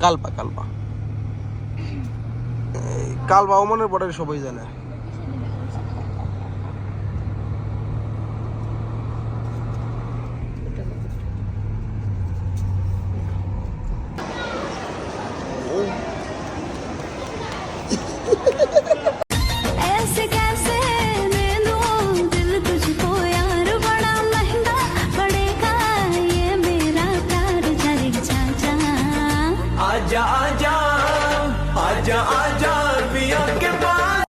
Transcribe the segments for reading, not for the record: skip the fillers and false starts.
কালপা কালপা কালপা ওমানের বর্ডারে সবাই জানে। आजा आजा आजा आजा पिया के पास।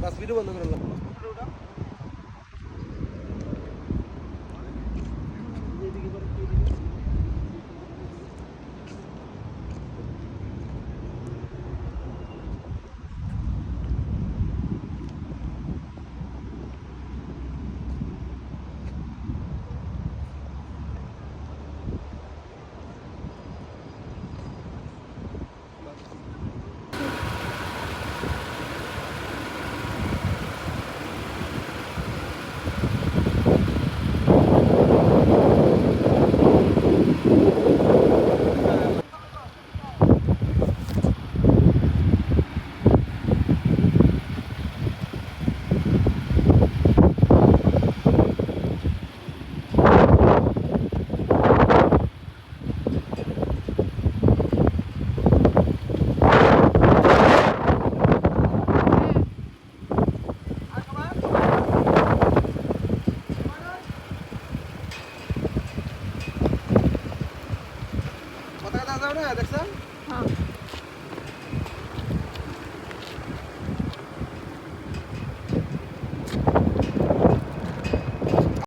বাস ভিডিও বন্ধ করে দেখছেন।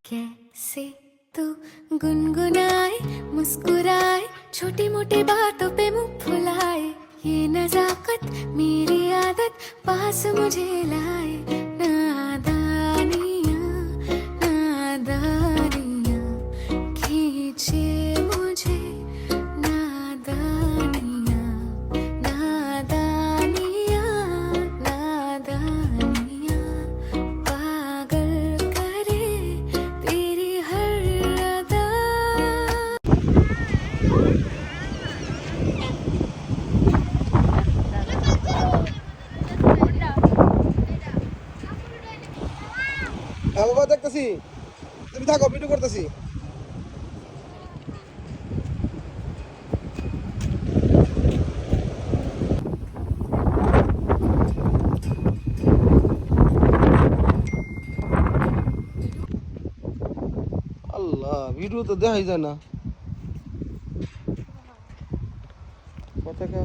कैसे तू गुनगुनाए मुस्कुराए छोटी मोटी बातों पे मुंह फुलाए ये नजाकत मेरी आदत पास मुझे लाए नादानियाँ नादानियाँ खींचे मुझे नादानियाँ नादानियाँ नादानियाँ पागल करे तेरी हर अदा। বাবা দেখতেছি, তুমি থাকো, ভিডিও করতেছি। আল্লাহ, ভিডিও তো দেখাই যায় না। পতাকা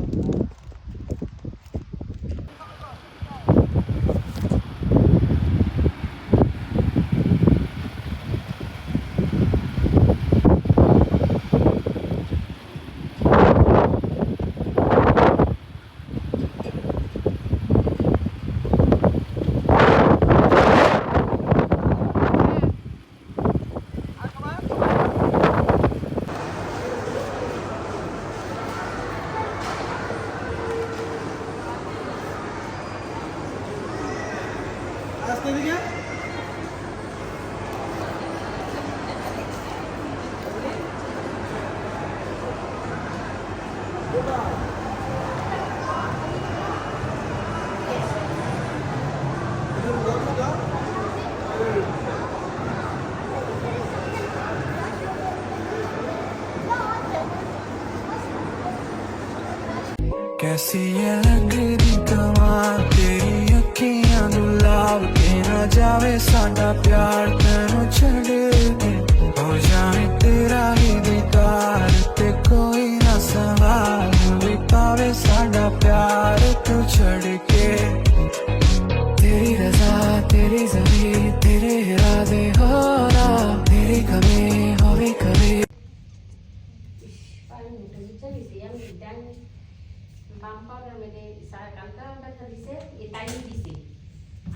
कैसी ये लग रही कमाल तेरी अखियां गुलाब के ना जावे साडा प्यार तेनू छड़ के हो जाए तेरा ही दीदार ते कोई ना सवाल भी पावे साडा प्यार तू छड़ के तेरी रजा तेरी ज़मीं তাই দিছি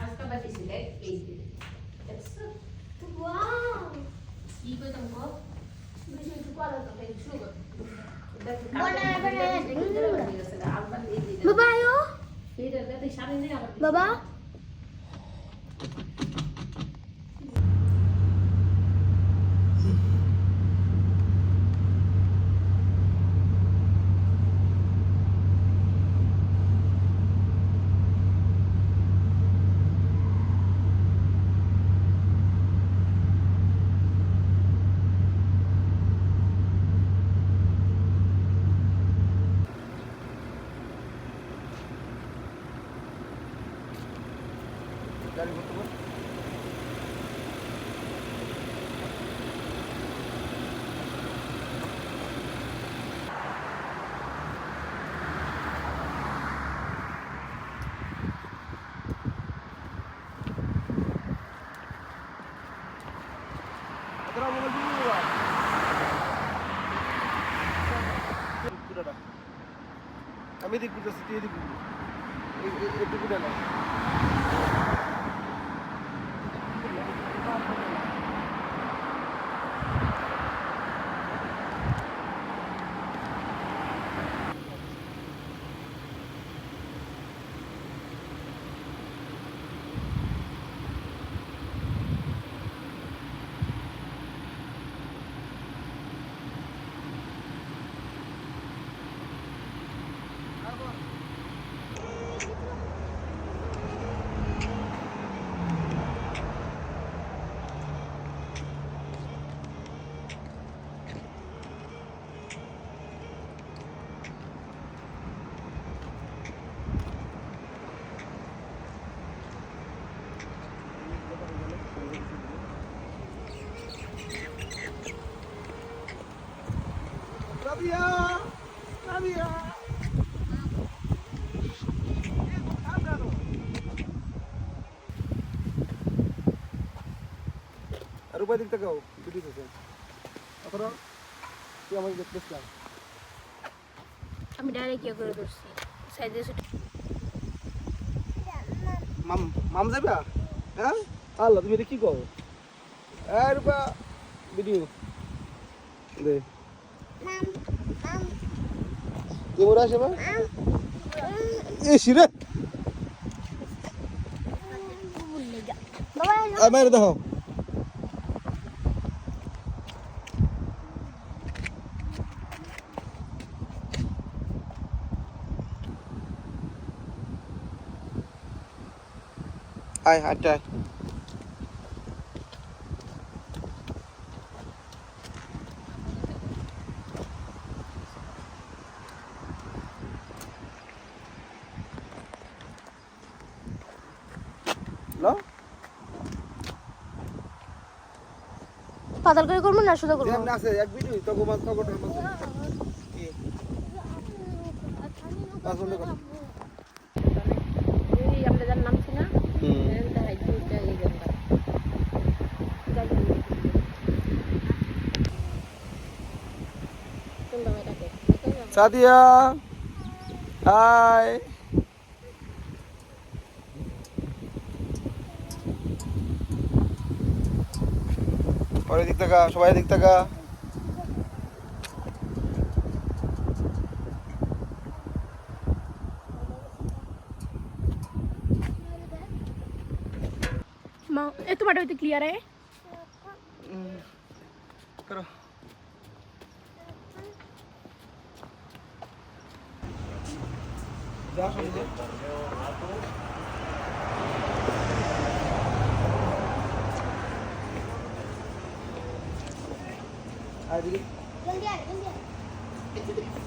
আজকে বাতিছি দেখ এই যে দেখছো ওয়াও কি কইতাম গো বেশি একটু করা তো তাই শুরু কর বাবা আয়ো এটা দেখতে সামনে নেই আবার বাবা গাড়ি করতে পার তোরা মোবাইল দিবি বাবা পুরোটা আমি এদিক বুঝতেছি তুই এদিক বুঝবি একটু বুঝে না Rabia! Rabia! আর উপরে দিক তাকাও ভিডিও দেখে অথরা তুই আমাকে দেখতেছিস না আমি ডাইরেক্ট কি করে ধরছি সাইডে শুট মাম যাবে হ্যাঁ আল্লাহ তুমি এটা কি করো এই রূপা ভিডিও দে কেমন আসে বা এ শিরে বাবা আয় মাইরে দেখো আয় হাঁটতে আয় লো পাতাল করে করব না শুধু করব যেমন আছে এক ভিডিও তো গোমাস খবরটার মধ্যে কি পছন্দ কর এই আমরা যার নাম ছিল না এটা হাইটু এটা এই গঙ্গা তোমরা এটাকে সাদিয়া হাই পরে দিক থাকা সবাই দিক থাকা মা এ তোমার হইতে ক্লিয়ার है করো যা শুনতে আয় দিদি जल्दी आ जल्दी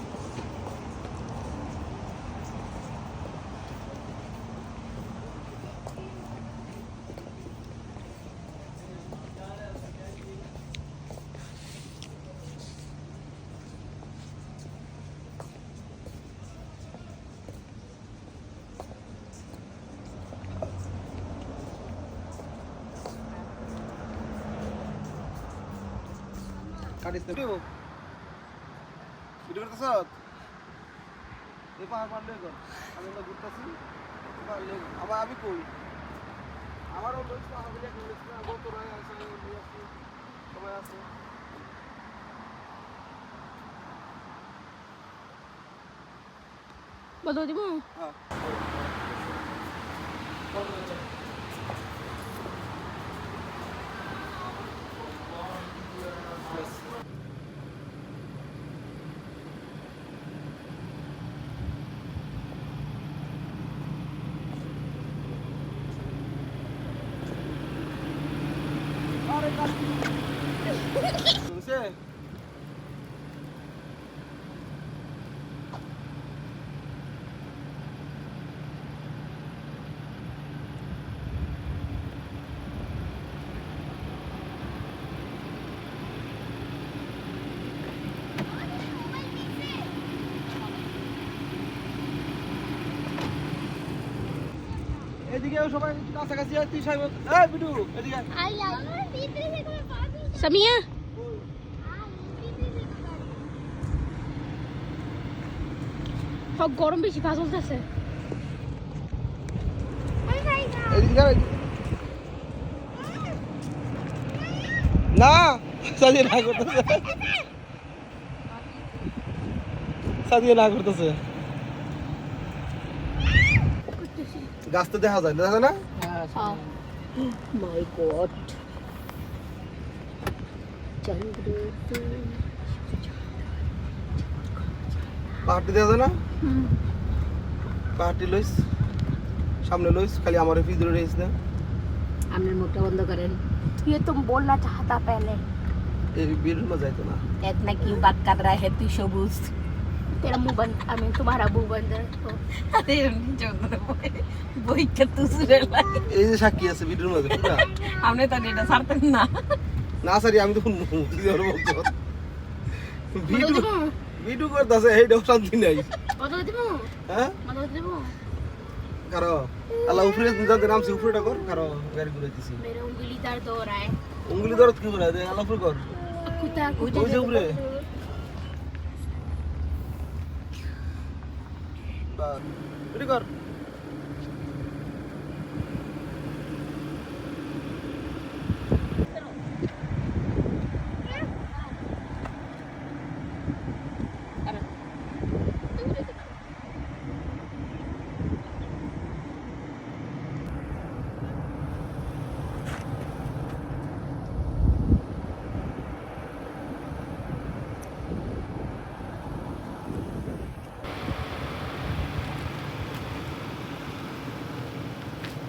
কাটিস না ভিডিও করতেছ এই পাহাড় পাহাড় কর আমি ঘুরতেছি আবার আমি কই আমারও লইছ আমি দেখি না গত রায় আছে সবাই আছে বদল দিব হ্যাঁ শুনছে এদিকে সবাই কাছাকাছি আছে তুই সাহেব এই বিটু এদিকে সামিয়া গরম বেশি ভাজ চলতেছে এদিকে না সাদিয়া না করতেছে সাদিয়া না করতেছে গাছ তো দেখা যায় দেখা যায় না মাই গড পাহাড়টি দেখা যায় না পাহাড়টি লইস সামনে লইস খালি আমার ভিতরে রইস না আপনার মুখটা বন্ধ করেন ये तुम बोलना चाहता पहले এই বিড়ুর মা যাইতো না इतना क्यों बात कर रहा है तू सबूत तेरा मुंह बंद आई मीन तुम्हारा मुंह बंद रखो अरे বই কে তু সুরে লাগে এই যে সাক্ষী আছে বিড়ুর মধ্যে পুরা আপনি তো এটা ছাড়তেন না না স্যার আমি তো মুক্তি দেওয়ার বলছো ভিডিও বদল দিব ভিডিও করতেছে এইটাও শান্তি নাই বদল দিব হ্যাঁ বদল দিব কারো আল্লাহ উপরে যাতে নামছি উপরেটা কর কারো গাড়ি ঘুরে দিছি मेरे उंगली दर्द हो रहा है উঙ্গলি দরদ কি করে দে আল্লাহ উপরে কর कुत्ता ওই যে উপরে বাস রেডি কর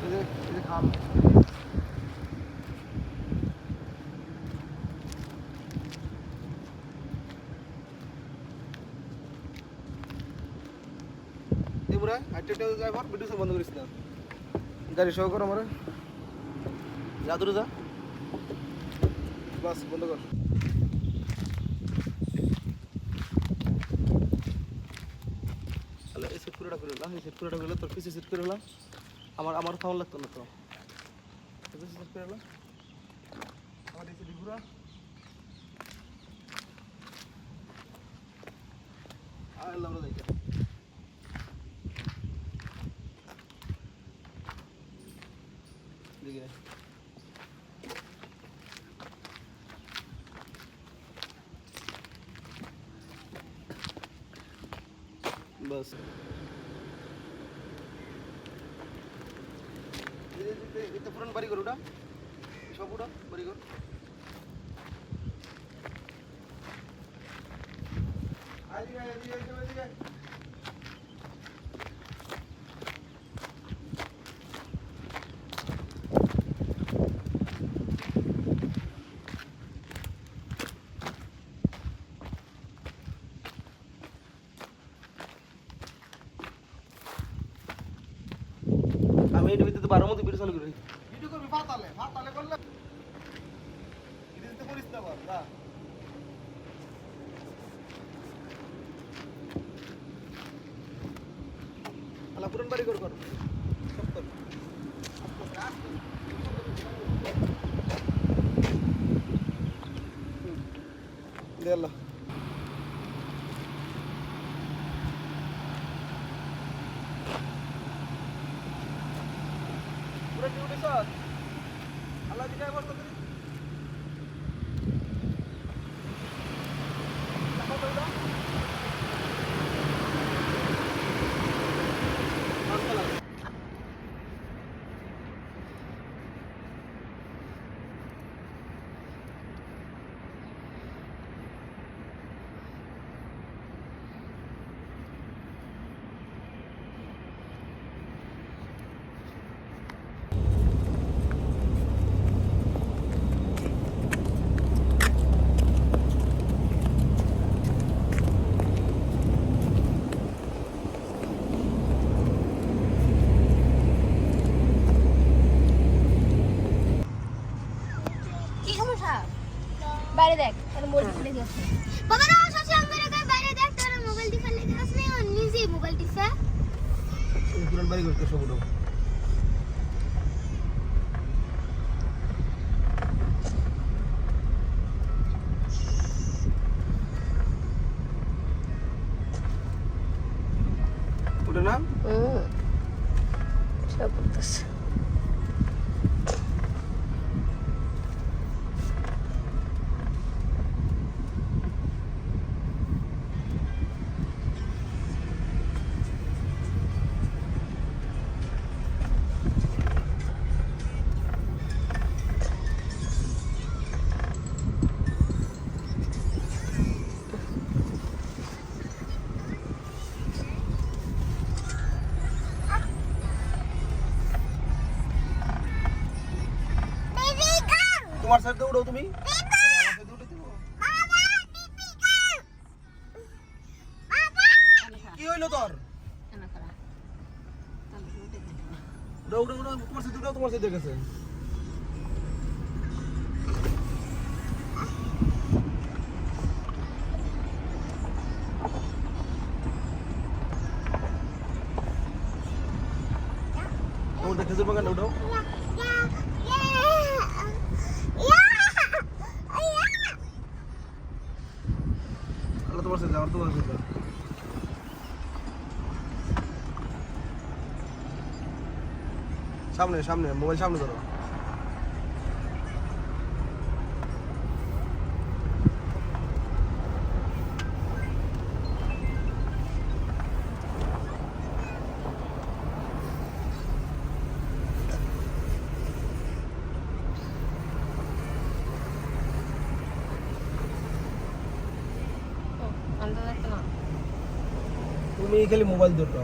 এই যে খাল এবারে হাইটে ড্রাইভার ভিডিও বন্ধ করিস না গাড়ি সহ কর আমারে যা দূরে যা বাস বন্ধ কর এই সেট পুরোটা করে এই সেট পুরোটা করে তোর পিছে সেট করে আমার থামন লাগতো না তো সেট করে আমার এই সেট পুরো আল্লাহ আমরা যাই দিকে बस এটা পুরন বাড়ি কর ওটা সব ওটা বাড়ি কর আইদিকে আমি এর ভিতরে 12 মতো ভিডিও চালু করি ভিডিও করবি ফাতালে করলে এদিকে করিস না বাবা না আলা পুরন বাড়ি কর সব কর দে আল্লাহ পুরো ডিউটি স্যার আল্লাহ দিকে একবার তো দিন কি সমস্যা বাইরে দেখ তাহলে মোবাইল লেগে আছে বাবা না সোশ্যাল মিডিয়ায় বাইরে দেখ তোর মোবাইল দিকে লেগে আছে না নিজেই মোবাইল টিপা পুরান বাড়ি করতে সব উঠো উঠে না সব করতেছে তোমার সাইডে উঠো তুমি আমার সাইডে উঠে দিব কি হইলো তোর উঠো উঠো উঠো তোমার সাইডে উঠো তোমার সাইডে গেছে ও দেখে যাবে কেন উঠো তোমার সাথে যাওয়ার তোমার সাথে সামনে সামনে মোবাইল সামনে ধরো তুমি খালি মোবাইল ধরো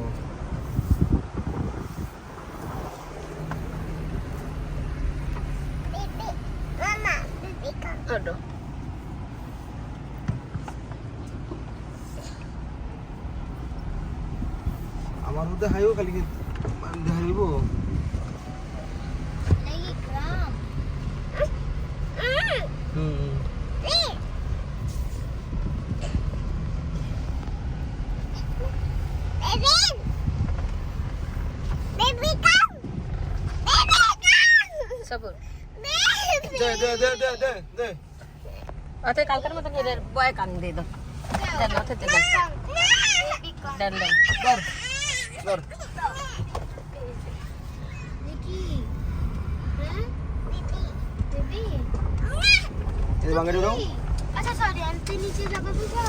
আমার মধ্যে হাইও খালি হারিব সবর দে দে দে দে দে দে অতে কালকের মতন এর বয় কান দিয়ে দাও দেন অতে দেন দেন দেন ধর ধর দেখি হ্যাঁ বেবি এই বাঙ্গাড়ি উঠাও আচ্ছা সরি আমি নিচে যাবো বুঝা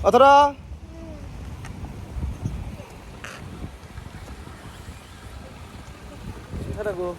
অথরা এটা গো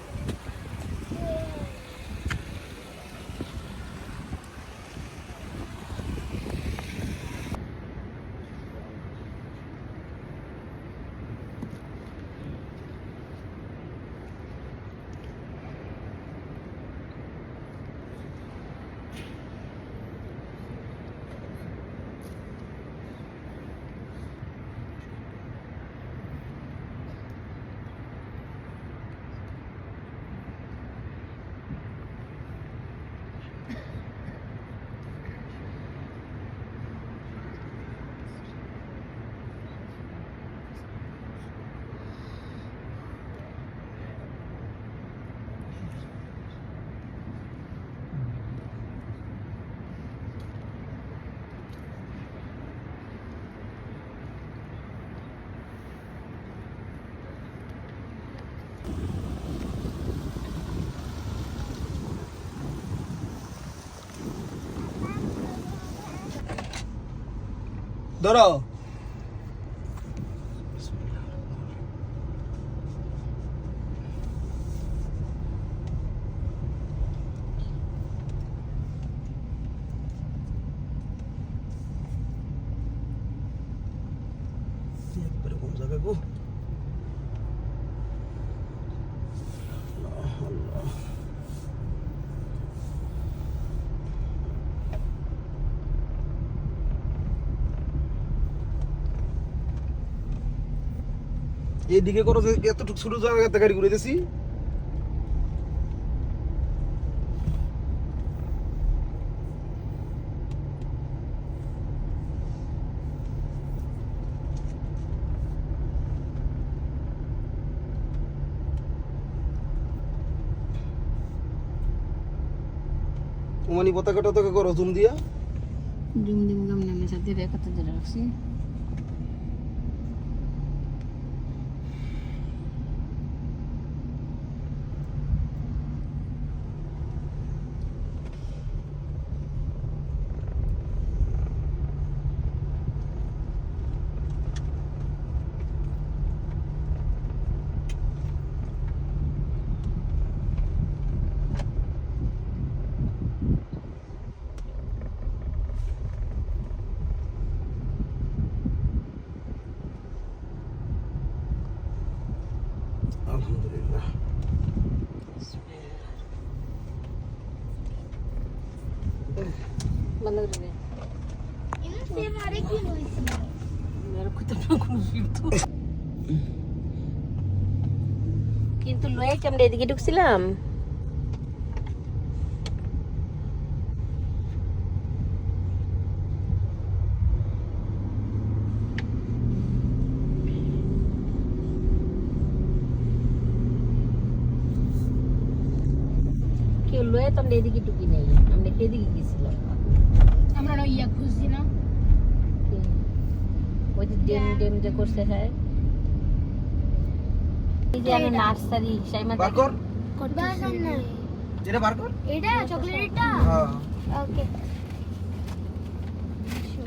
ধরো কোন জায়গায় গো এইদিকে করো যে এতটুকু ছোট জায়গাতে গাড়ি ঘুরে দিছি ওমানি পতাকা টতাকা করো জুম দিয়া জুম দিম গাম নামে সাথে রেখা তো ধরে রাখছি আলহামদুলিল্লাহ বন্ধ করে দে ইনু সে মারে কি হইছে মেরে কত কোনো শব্দ কিন্তু লয়ে কি আমরা এদিকে ঢুকছিলাম কেউ লয়ে তো আমরা এদিকে ঢুকি নাই আমরা এদিকে গেছিলাম আমরা না ইয়া খুঁজছি না ওই যে ডেম ডেম যে করছে হ্যাঁ এই যে আমি নার্সারি সাইমা বার কর বাস না যেটা বার কর এটা চকলেটটা হ্যাঁ ওকে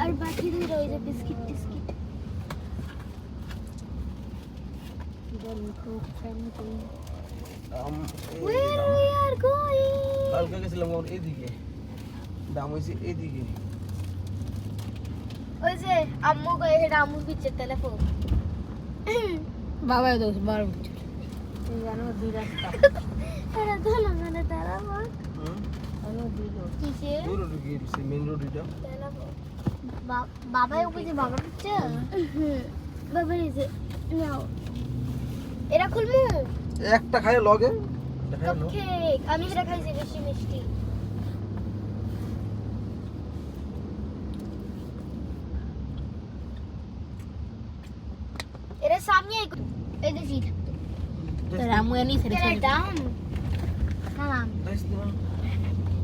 আর বাকি দুটো ওই যে biscuit টিস্কিট Where we are going? কালকে গেছিলাম ওর এইদিকে দাম হয়েছে এইদিকে ওই যে আম্মু কই এটা আম্মু পিছে টেলিফোন বাবা দোষ 12 বছর এই জানো দুই রাস্তা এটা তো না মানে তারা বল হলো দুই লোক কিসে দূর রোড গিয়েছে মেন রোড এটা বাবা ওকে যে বাবা পিছে বাবা এই যে নাও এরা খুলমু একটা খায় লগে দেখাই লো কাপকেক আমি এটা খাইছি বেশি মিষ্টি এর সামনে এই যে জি তো রামু এনি ছেড়ে এর দাম হ্যাঁ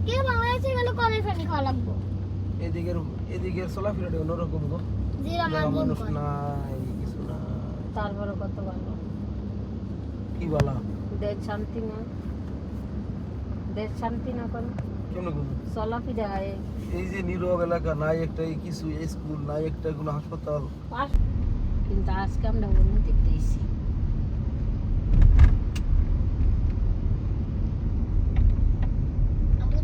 কে বাবা এসে গেল কলে ফানি খাওয়া লাগবো এদিকের চলাফেরাটা অন্যরকম গো জি আমার বোন মানুষ নাই কিছু না তারপর কত ভালো কি বলা দেশ শান্তি না দেশ শান্তি না করে কেমনে বুঝো? চলাফেরা হয় এই যে নীরব এলাকা, নাই একটা কিছু স্কুল, নাই একটা কোনো হাসপাতাল। কিন্তু আজকে আমরা উন্নতি দেখতেছি আমরা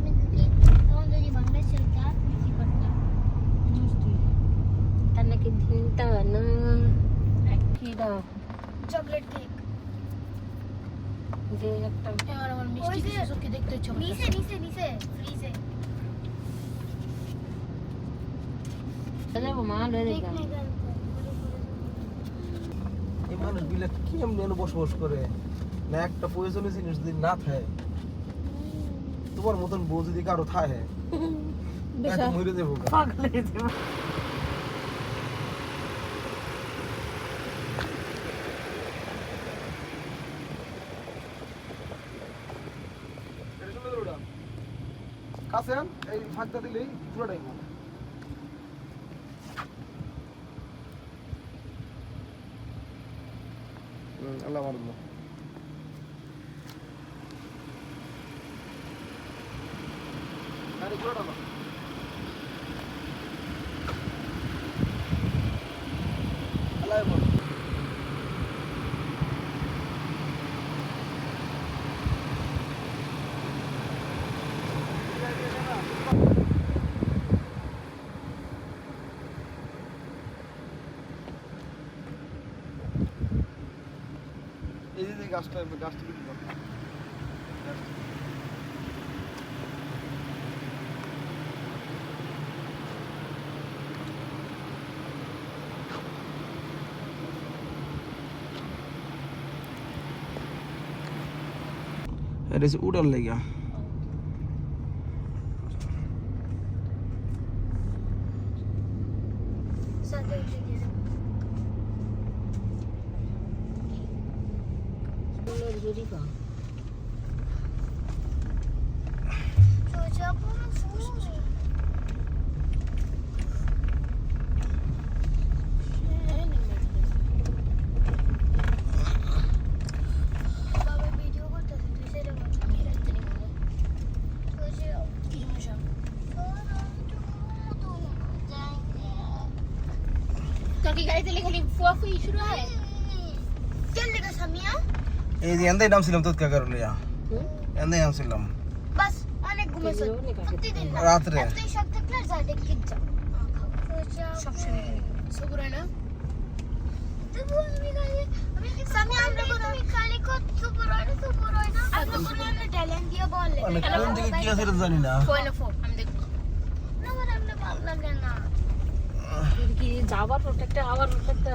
যদি বাংলাদেশে যা কি করতাম তার নাকি দিনটা না কি দাও চকলেট কেক যে একটা আর আমার মিষ্টি কিছু কি দেখতে ইচ্ছা নিচে নিচে নিচে ফ্রিজে যাবো মা লয়ে কেক যাবো নেই গান এই মানুষ গুলা কেমন যেন বসবাস করে, না একটা প্রয়োজনীয় জিনিস যদি না থাকে, তোমার মতন বউ যদি কারো থাকে বিশাল মরে যাবো গা। পাগল হয়ে যাবো কাছে আন, এই ফাঁকটা দিলেই পুরোটাই হবে। আল্লাহ মারুল্লাহ। আরে পুরোটা না। আল্লাহ মারুল্লাহ। এই যে গাছটা বিক্রি করো। এটা হচ্ছে উড়ার লেগা। সাথে জুরি পা সোজা পুরো ফুল বাবা ভিডিও করতেছে তুই সেটা বল কি রাখতে নি বলে সোজা কি মজা তোর কি গাড়িতে খালি ফুয়াফুই শুরু হয় চল লেগা সামিয়া এই যে এন্দাই নামছিলাম তোর কারণে এন্দাই নামছিলাম বাস অনেক ঘুমাইছো প্রতিদিন না রাত্রে। তুই সব থাকলে যা দেখে যা সব শুনে সবুর হয় না তবু আমি সামি আমরা কোনো খালি কত সবুর হয় না আমরা কোনো ট্যালেন্ট দিয়ে বললে মানে কোন দিকে কি আছে এটা জানি না। ফোন আমি দেখব না মানে আমরা ভালো লাগে না কি যাবার প্রত্যেকটা আবার প্রত্যেকটা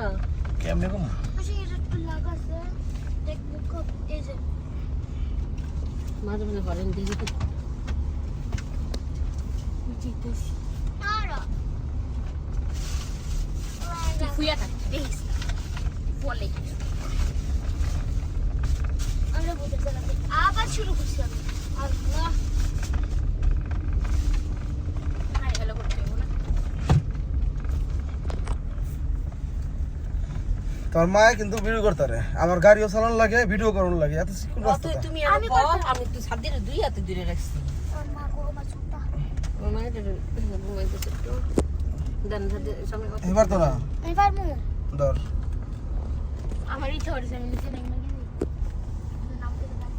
কেমনে কম বেশি একটু লাগাছে দেখবো খুব এই যে মাঝে মাঝে বলেন দিদি জিতুস আরা তুই ফুয়া থাক দেখিস বলে আমরা বলতে চালাম আবার শুরু করছি আমি আল্লাহ আরে হ্যালো করতে হবে না তোর মা কিন্তু ভিডিও করতে রে, আমার গাড়িও চালানো লাগে, ভিডিও করানো লাগে, এত কোন রাস্তা তুমি আমি আমি করতে- আমি তো সাত দিনে দুই হাতে দূরে রাখছি মা গো মা চুপটা আমার মানে ঘুমাইতেছে একটু দেন সামনে এবার তো না আমি পারবো ধর আমার ইচ্ছা হচ্ছে আমি নিচে নেমে গেছি নাম করে দাও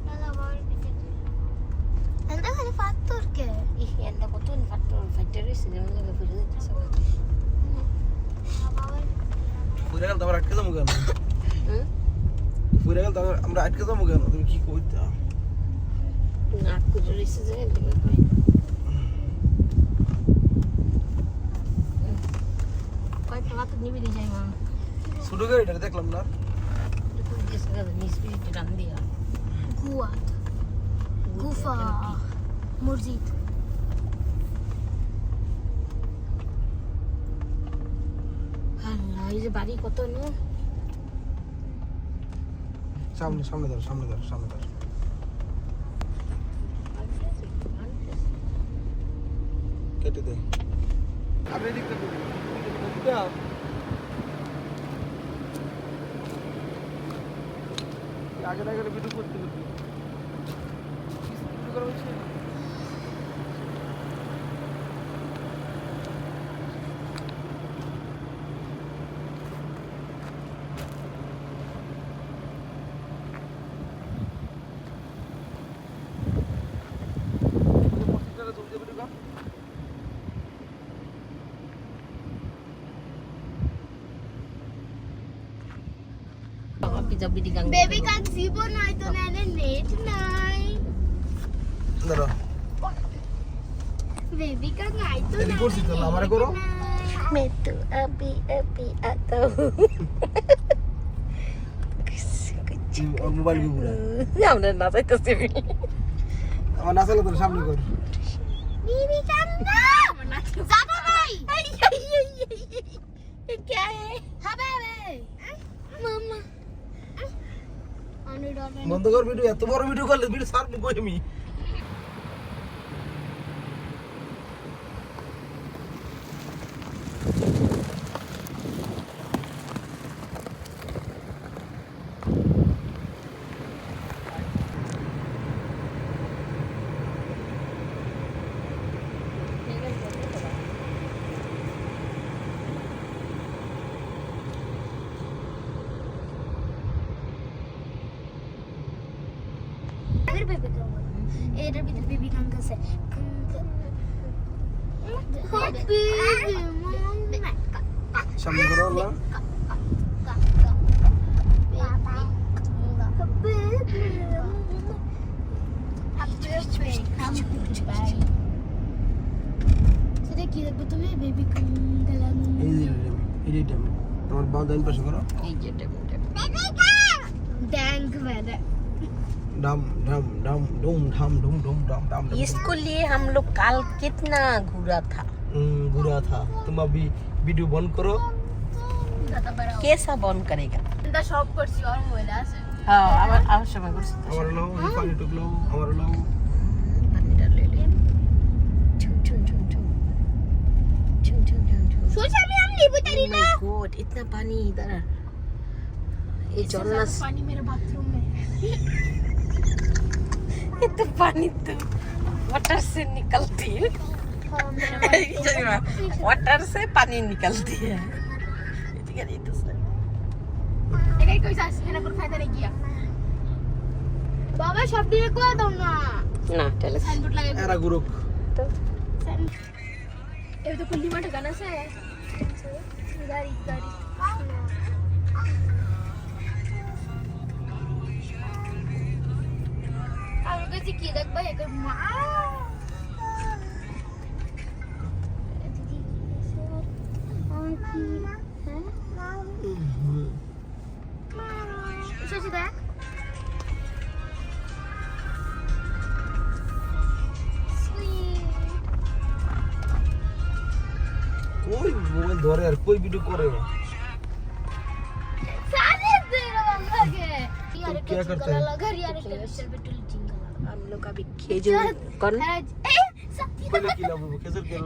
দাদা বল দিকে এন্ড খালি পাথর কে এন্ড কত ফাইটার রয়েছে যেমন জায়গা ফিরে যাচ্ছে বাবা পুরে গেল তারপর আটকে যাবো কেন? হুম পুরে গেল তারপর আমরা আটকে যাবো কেন? তুমি কি কইতা? নাক করে রয়েছে যে কয়েকটা হাত নিবি দিয়ে যাই মা ছোট গাড়িটা দেখলাম না। গুয়াত গুফা মসজিদ আল্লাহ এই যে বাড়ি কত নো সামনে সামনে ধর সামনে ধর সামনে ধর কেটে দে। আমি এদিকটা করি। আগে না গেলে ভিডিও করতে করতে ভিডিও করা হচ্ছে বেবি কাক জীবন হয়তো নাইলে নেট নাই দাঁড়া बेबी का गाय तो तेरी कुर्सी तो हमारे करो मैं तो अभी अभी आता हूँ और मोबाइल भी बुरा हमने ना सही तस्वीर और ना चलो तो सामने कर बेबी कंदा ज़्यादा भाई ये क्या है हाँ बेबी मामा आने डालने बंद कर वीडियो या तुम्हारा वीडियो कर ले वीडियो साथ में कोई नहीं फिर बेबी करूँगा इधर भी बेबी कंगा से सामने करो अल्लाह কি দেখবো তুমি বেবি কাঙ্গালা এই টাইম তোমার বাঁ ডান পাশে করো এই যে डैंग वेदर डम डम डम डुम डम डुम डुम डम डम इसको लिए हम लोग कल कितना घूरा था बुरा था तुम अभी वीडियो बंद करो कैसा बंद करेगा इंदा शॉप করছি আর মোবাইল আছে हाँ আমার সময় করছি আমার নাও এই পানি টুকলো আমার নাও পানিটা ले ले छुम छुम छुम छुम छुम छुम छुम छुम सोचा भी हम नींबू तरी ना गॉड इतना पानी इधर ये झरना पानी मेरे बाथरूम में ये तो पानी तो वाटर से निकलती है वाटर से पानी निकलती है itu এটাই কইছ আসছে না কোন ফায়দা নেই গিয়া বাবা সব দিয়ে কো দাও না না তাহলে সাইনবোর্ড লাগাই এরা গ্রুপ তো এই তো কুল্লি মাঠে গান আছে গাড়ি গাড়ি আর কাছে কি দেখবা এক মা कोई मोबाइल धरे यार कोई वीडियो करे क्या करते हैं हम लोग अभी खेजूर कौन कोई की लाभ कैसे कर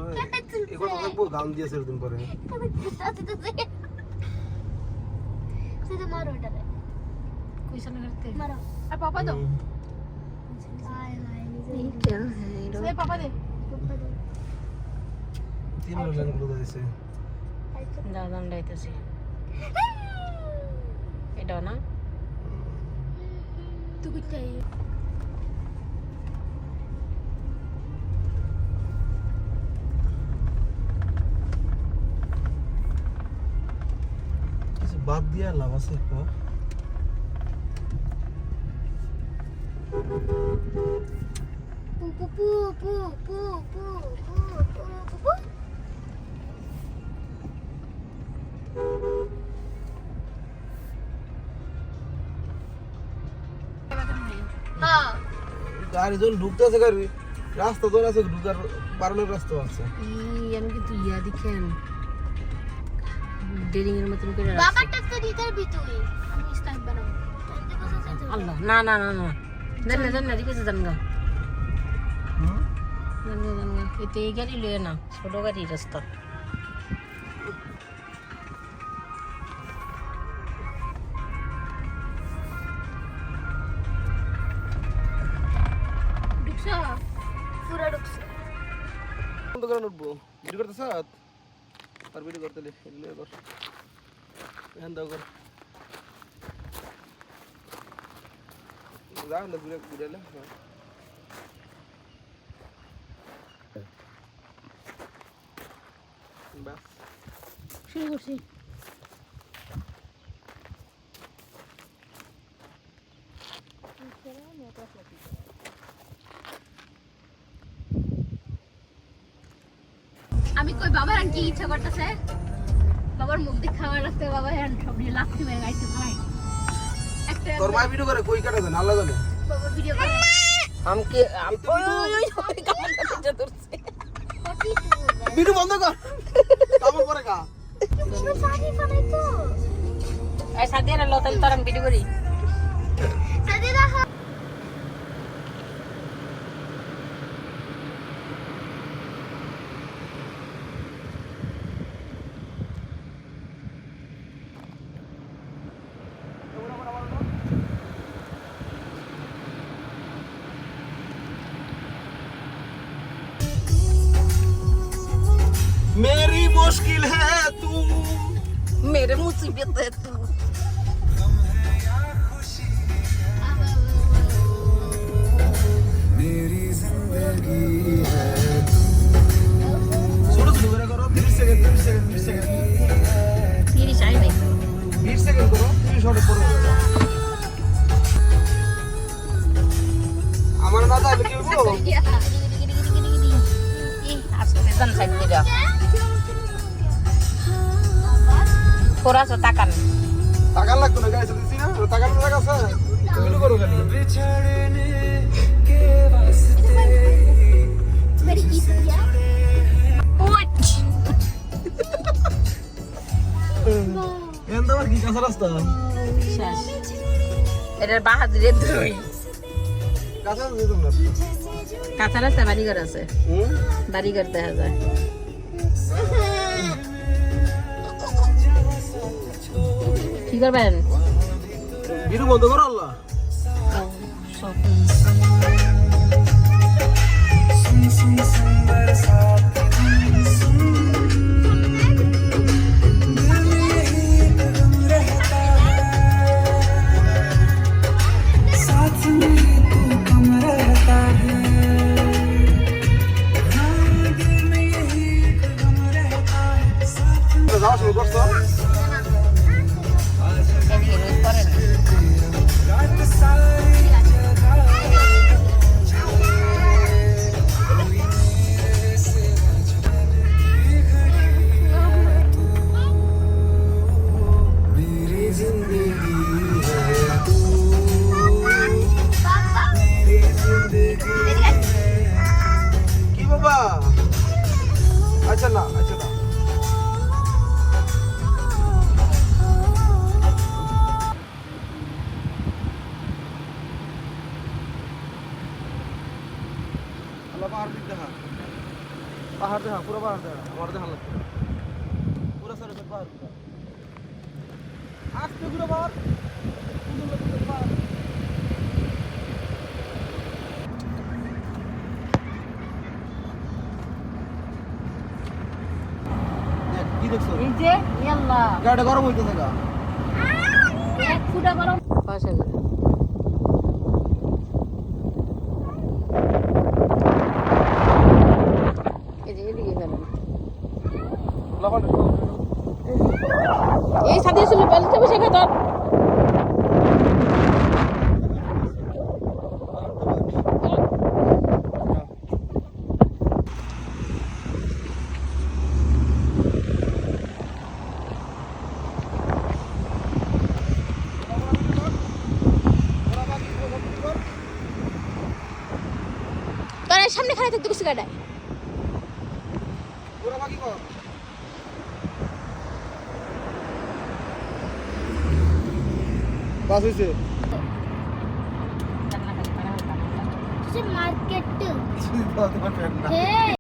एक बार तक वो गांव दिया सिर दिन पर है सीधे मारो डरे कोई सा नहीं करते मारो अब पापा दो ये क्या है दे पापा दे तीन लाइन को दे से दादा लेते से এটা না तू कुछ चाहिए किसी बात दिया लावा से को पू पू पू पू पू पू पू पू हाँ गाड़ी जोन ढुकते से कर रास्ता तो ना से ढुकर बारने रास्ता আছে আমি কিন্তু ইয়া দেখেন ডেরিং এর মতন করে बाबा टच से इधर भी तू हम इस टाइप बनाओ আল্লাহ না না না না দেন না দেন না ঠিক আছে দেন গা দেন গা এতে এই গাড়ি লয়ে না ছোট গাড়ি রাস্তা করে উঠবো ভিডিও করতেছ আর ভিডিও করতে এগুলো কর হ্যাঁ দাও কর যা না ঘুরে ঘুরে এলে বাস শুরু করছি আমি কই বাবার আর কি ইচ্ছা করতেছে বাবার মুখ দিয়ে খাওয়া লাগতে বাবা হ্যাঁ সব দিয়ে লাফি মেরে গাইতে ভাই একটা তোর মা ভিডিও করে কই কাটা জানে আল্লাহ জানে বাবা ভিডিও করে আমকে ওই কামড়টা তুই ধরছে ভিডিও বন্ধ কর তারপর পরে কা সাদি বানাই তো এই সাদিয়া লো তাহলে তোর আমি ভিডিও করি সাদি রাখা मेरी मुश्किल है तू मेरे मुसीबत है तू मेरी जिंदगी है छोड़ो छोड़ो मेरा करो 30 सेकंड 30 सेकंड 30 सेकंड तेरी चाय नहीं 20 सेकंड करो 30 শটে পড়ো আমার না তাহলে কি হইবো আজকে জান সাইড দিরা थोड़ा सा ताकन টাকা লাগতো না গাইছে দিছি না টাকা লাগা আছে তুমি করো খালি बिछड़ने के वास्ते मेरी की सदिया उच এন্ড আবার কি কাঁচা রাস্তা শেষ এটার বাহাদুরে দুই কাঁচা দিই তোমরা কাঁচা রাস্তা বাড়িঘর আছে হুম বাড়িঘর দেখা যায় কি করবেন ভিডিও বন্ধ করো আল্লাহ सुन सुन सुन बरसात दिल में यही एक गम रहता है साथ में ही तू कम रहता है हाँ दिल में यही एक गम रहता है साथ में যাও শুরু করছো এদিকে রোজ করেন रात सारी जगह मेरी जिंदगी है तू मेरी जिंदगी কি বাবা আচ্ছা না আল্লাহ পাহাড় দেখা পুরো পাহাড় দেখা আমার দেখা লাগবে পুরো সরে পাহাড় আস্তে ঘুরে পাহাড় পাহাড় কি দেখছো এই যে ইয়াল্লা গাড়িটা গরম হইতেছে গা এক ফুটা গরম পয়সা করে এই যে এদিকে ফেলেন এই সাদিয়া শুনে বলতে বসে গেত তোর সামনে খাড়া থাকতে কিছু গাড়ায় পুরো বাকি কর বাস হইছে तुझे मार्केट তোমার ফ্রেন্ড না हे